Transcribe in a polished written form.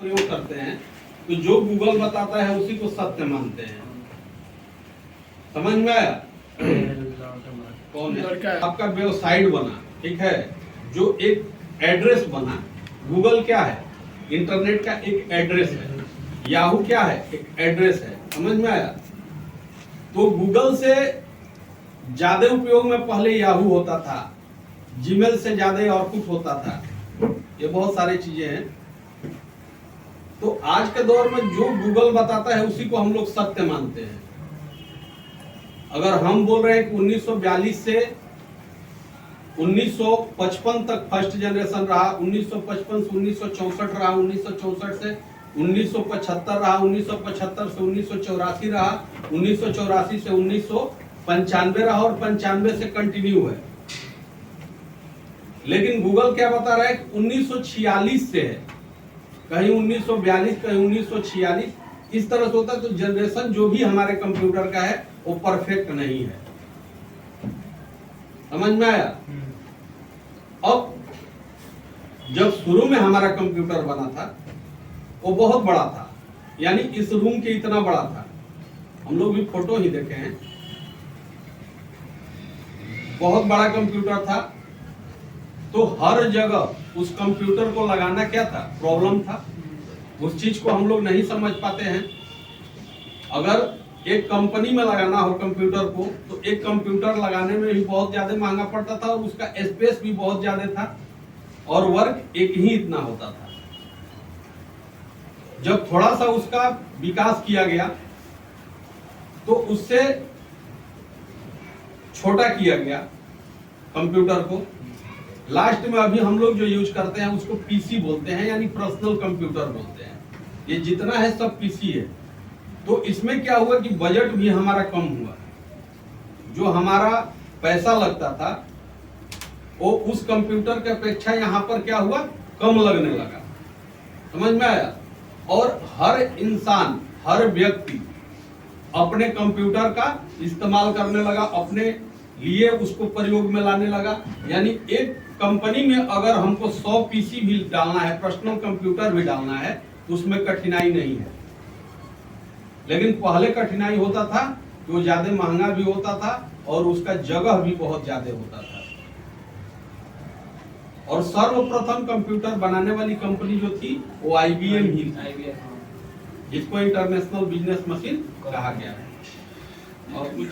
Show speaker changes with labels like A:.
A: प्रयोग करते हैं तो जो गूगल बताता है उसी को सत्य मानते हैं। समझ में आया? कौन है? आपका वेबसाइट बना, ठीक है, जो एक एड्रेस बना। गूगल क्या है? इंटरनेट का एक एड्रेस है। याहू क्या है? एक एड्रेस है। समझ में आया? तो गूगल से ज्यादा उपयोग में पहले याहू होता था, जीमेल से ज्यादा और कुछ होता था। ये बहुत सारी चीजें हैं। तो आज के दौर में जो गूगल बताता है उसी को हम लोग सत्य मानते हैं। अगर हम बोल रहे हैं कि 1942 से 1955 तक फर्स्ट जनरेशन रहा, 1955 से 1964 रहा, 1964 से 1975 रहा, 1975 से 1984 रहा, 1984 से 1995 रहा और 95 से कंटिन्यू है। लेकिन गूगल क्या बता रहा है? 1946 से है, कहीं 1942, कहीं 1946, इस तरह से होता है। तो जनरेशन जो भी हमारे कंप्यूटर का है वो परफेक्ट नहीं है। समझ में आया? अब जब शुरू में हमारा कंप्यूटर बना था वो बहुत बड़ा था, यानी इस रूम के इतना बड़ा था। हम लोग भी फोटो ही देखे हैं, बहुत बड़ा कंप्यूटर था। तो हर जगह उस कंप्यूटर को लगाना क्या था? प्रॉब्लम था। उस चीज को हम लोग नहीं समझ पाते हैं। अगर एक कंपनी में लगाना हो कंप्यूटर को तो एक कंप्यूटर लगाने में भी बहुत ज्यादा महंगा पड़ता था और उसका स्पेस भी बहुत ज्यादा था और वर्क एक ही इतना होता था। जब थोड़ा सा उसका विकास किया गया तो उससे छोटा किया गया कंप्यूटर को। लास्ट में अभी हम लोग जो यूज करते हैं उसको पीसी बोलते हैं, यानी पर्सनल कंप्यूटर बोलते हैं। ये जितना है सब पीसी है। तो इसमें क्या हुआ कि बजट भी हमारा कम हुआ। जो हमारा पैसा लगता था वो उस कंप्यूटर की अपेक्षा यहाँ पर क्या हुआ? कम लगने लगा। समझ में आया? और हर इंसान, हर व्यक्ति अपने कंप्यूटर का इस्तेमाल करने लगा, अपने लिए उसको प्रयोग में लाने लगा। यानी एक कंपनी में अगर हमको 100 पीसी भी डालना है, पर्सनल कंप्यूटर भी डालना है, तो उसमें कठिनाई नहीं है। लेकिन पहले कठिनाई होता था कि वो ज्यादा महंगा भी होता था और उसका जगह भी बहुत ज्यादा होता था। और सर्वप्रथम कंप्यूटर बनाने वाली कंपनी जो थी वो आईबीएम ही थी, जिसको इंटरनेशनल बिजनेस मशीन कहा गया है। और कुछ